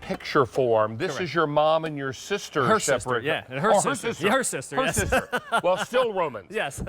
picture form. This is your mom and your sister. Her sister, yeah. Her sister. Yeah, her sister, yes. Her sister. Well, still Romans. Yes.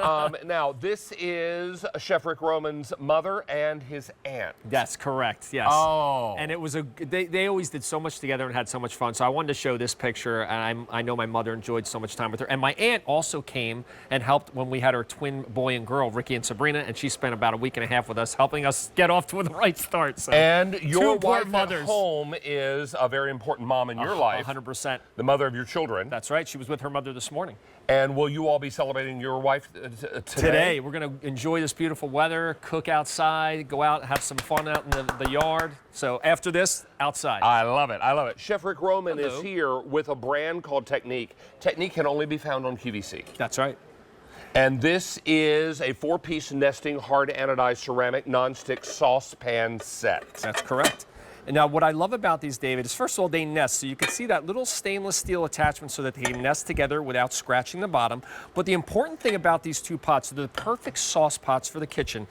Now, this is Chef Rick Roman's mother and his aunt. That's correct, yes. Oh. And it was they always did so much together and had so much fun. So I wanted to show this picture, and I know my mother enjoyed so much time with her. And my aunt also came and helped when we had our twin boy and girl, Ricky and Sabrina, and she spent about a week and a half with us, helping us get off to the right start. So and your wife mothers. At home is a very important mom in your life. 100%. The mother of your children. That's right. She was with her mother this morning. And will you all be celebrating your wife today? Today. We're going to enjoy this beautiful weather, cook outside, go out, have some fun out in the yard. So after this, outside. I love it. I love it. Chef Rick Roman is here with a brand called Technique. Technique can only be found on QVC. That's right. And this is a 4-piece nesting hard anodized ceramic nonstick saucepan set. That's correct. And now what I love about these, David, is first of all, they nest. So you can see that little stainless steel attachment so that they nest together without scratching the bottom. But the important thing about these two pots, they're the perfect sauce pots for the kitchen.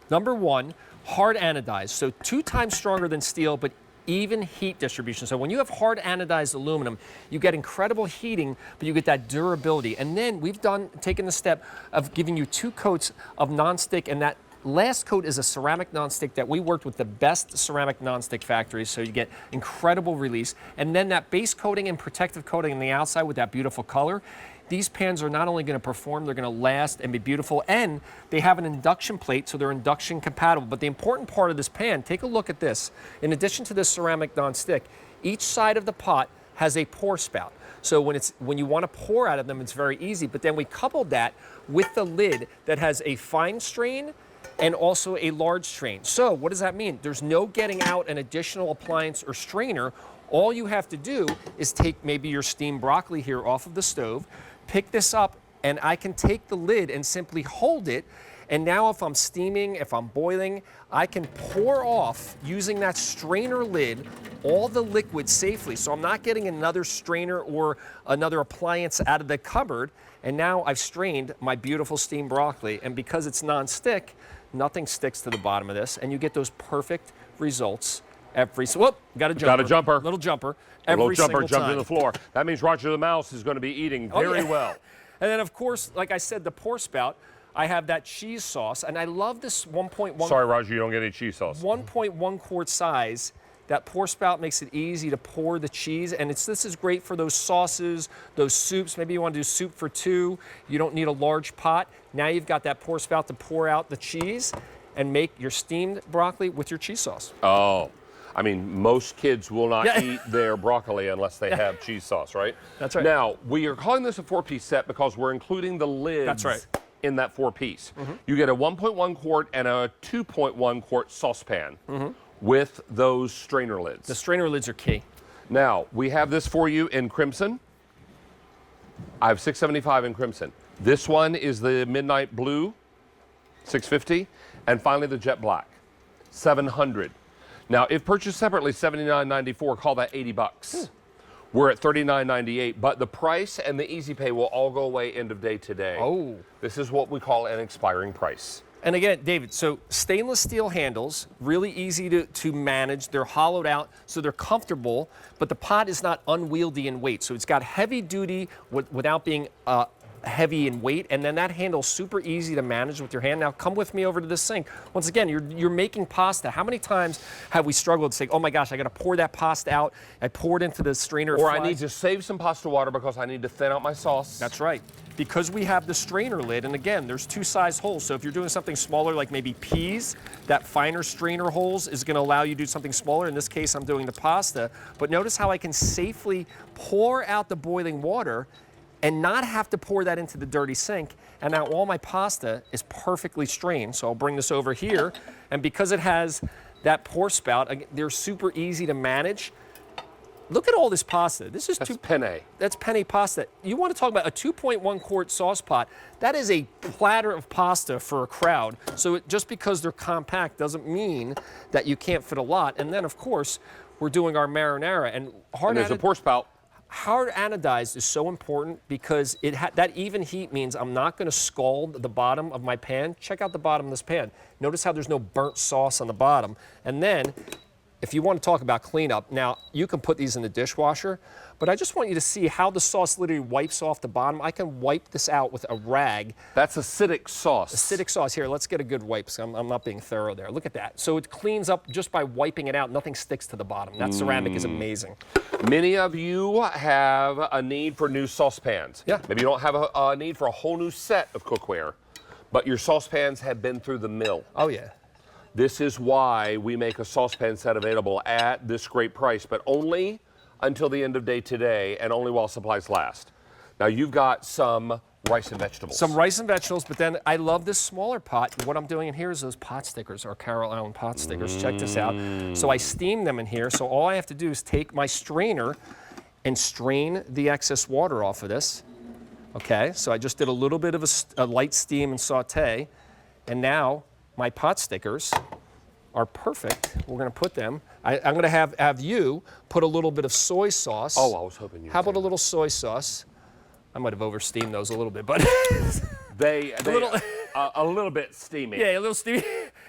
Number one, hard anodized. So 2 times stronger than steel, but even heat distribution. So when you have hard anodized aluminum, you get incredible heating, but you get that durability. And then we've taken the step of giving you 2 coats of nonstick, and that last coat is a ceramic nonstick that we worked with the best ceramic nonstick factories, so you get incredible release. And then that base coating and protective coating on the outside with that beautiful color. These pans are not only going to perform, they're going to last and be beautiful, and they have an induction plate, so they're induction compatible. But the important part of this pan, take a look at this. In addition to this ceramic nonstick, each side of the pot has a pour spout. So when you want to pour out of them, it's very easy. But then we coupled that with the lid that has a fine strain and also a large strain. So what does that mean? There's no getting out an additional appliance or strainer. All you have to do is take maybe your steamed broccoli here off of the stove, pick this up, and I can take the lid and simply hold it. And now if I'm steaming, if I'm boiling, I can pour off, using that strainer lid, all the liquid safely. So I'm not getting another strainer or another appliance out of the cupboard. And now I've strained my beautiful steamed broccoli. And because it's non-stick, nothing sticks to the bottom of this. And you get those perfect results every, whoop, got a jumper. Got a jumper. Little jumper. Little jumper jumped to the floor. That means Roger the Mouse is going to be eating very well. And then, of course, like I said, the pour spout, I have that cheese sauce, and I love this 1.1. Sorry, Roger, you don't get any cheese sauce. 1.1 quart size. That pour spout makes it easy to pour the cheese, and this is great for those sauces, those soups. Maybe you want to do soup for 2. You don't need a large pot. Now you've got that pour spout to pour out the cheese and make your steamed broccoli with your cheese sauce. Oh. I mean, most kids will not eat their broccoli unless they have cheese sauce, right? That's right. Now, we are calling this a 4-piece set because we're including the lids in that 4-piece. You get a 1.1 quart and a 2.1 quart saucepan with those strainer lids. The strainer lids are key. Now, we have this for you in crimson. I have $675 in crimson. This one is the midnight blue, $650, and finally the jet black, $700. Now, if purchased separately, $79.94, call that $80. We're at $39.98, but the price and the easy pay will all go away end of day today. Oh. This is what we call an expiring price. And again, David, so stainless steel handles, really easy to manage. They're hollowed out, so they're comfortable, but the pot is not unwieldy in weight. So it's got heavy duty without being heavy in weight, and then that handle's super easy to manage with your hand. Now come with me over to this sink. Once again, you're making pasta. How many times have we struggled to say, oh my gosh, I got to pour that pasta out. I pour it into the strainer. Or I need to save some pasta water because I need to thin out my sauce. That's right. Because we have the strainer lid, and again, there's 2 size holes. So if you're doing something smaller, like maybe peas, that finer strainer holes is going to allow you to do something smaller. In this case, I'm doing the pasta. But notice how I can safely pour out the boiling water and not have to pour that into the dirty sink. And now all my pasta is perfectly strained. So I'll bring this over here. And because it has that pour spout, they're super easy to manage. Look at all this pasta. This is penne. That's penne pasta. You want to talk about a 2.1 quart sauce pot. That is a platter of pasta for a crowd. So just because they're compact doesn't mean that you can't fit a lot. And then, of course, we're doing our marinara. And there's a pour spout. Hard anodized is so important because that even heat means I'm not going to scald the bottom of my pan. Check out the bottom of this pan. Notice how there's no burnt sauce on the bottom. And then if you want to talk about cleanup, now you can put these in the dishwasher, but I just want you to see how the sauce literally wipes off the bottom. I can wipe this out with a rag. That's acidic sauce. Acidic sauce. Here, let's get a good wipe. So I'm not being thorough there. Look at that. So it cleans up just by wiping it out. Nothing sticks to the bottom. That ceramic is amazing. Many of you have a need for new saucepans. Yeah. Maybe you don't have a need for a whole new set of cookware, but your saucepans have been through the mill. Oh, yeah. This is why we make a saucepan set available at this great price, but only until the end of day today and only while supplies last. Now you've got some rice and vegetables. Some rice and vegetables, but then I love this smaller pot. What I'm doing in here is those pot stickers, or Carol Allen pot stickers. Check this out. So I steam them in here. So all I have to do is take my strainer and strain the excess water off of this. Okay, so I just did a little bit of a light steam and saute, and now my pot stickers are perfect. We're going to put them. I'm going to have you put a little bit of soy sauce. Oh, I was hoping you. How about a little soy sauce? I might have oversteamed those a little bit, but They a little bit steamy. yeah, a little steamy,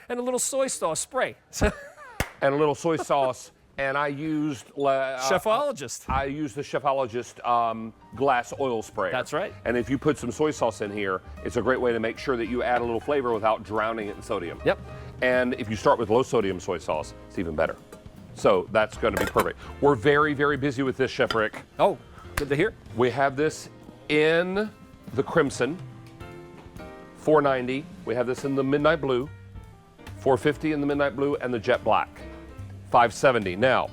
and a little soy sauce spray. And a little soy sauce. And I used Chefologist. I used the Chefologist glass oil sprayer. That's right. And if you put some soy sauce in here, it's a great way to make sure that you add a little flavor without drowning it in sodium. Yep. And if you start with low sodium soy sauce, it's even better. So that's going to be perfect. We're very, very busy with this, Chef Rick. Oh, good to hear. We have this in the crimson, $4.90. We have this in the midnight blue, $4.50 in the midnight blue, and the jet black, $5.70. Now,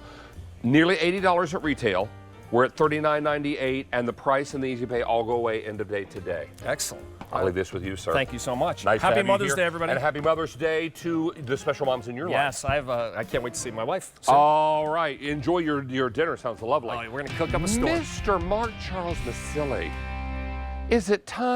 nearly $80 at retail. We're at $39.98, and the price and the easy pay all go away end of day today. Excellent. I'll leave this with you, sir. Thank you so much. Nice to Happy have you Mother's here. Day, everybody. And happy Mother's Day to the special moms in your life. Yes, I can't wait to see my wife soon. All right. Enjoy your dinner. Sounds lovely. Oh, we're going to cook up a storm. Mr. Mark Charles Masili, is it time?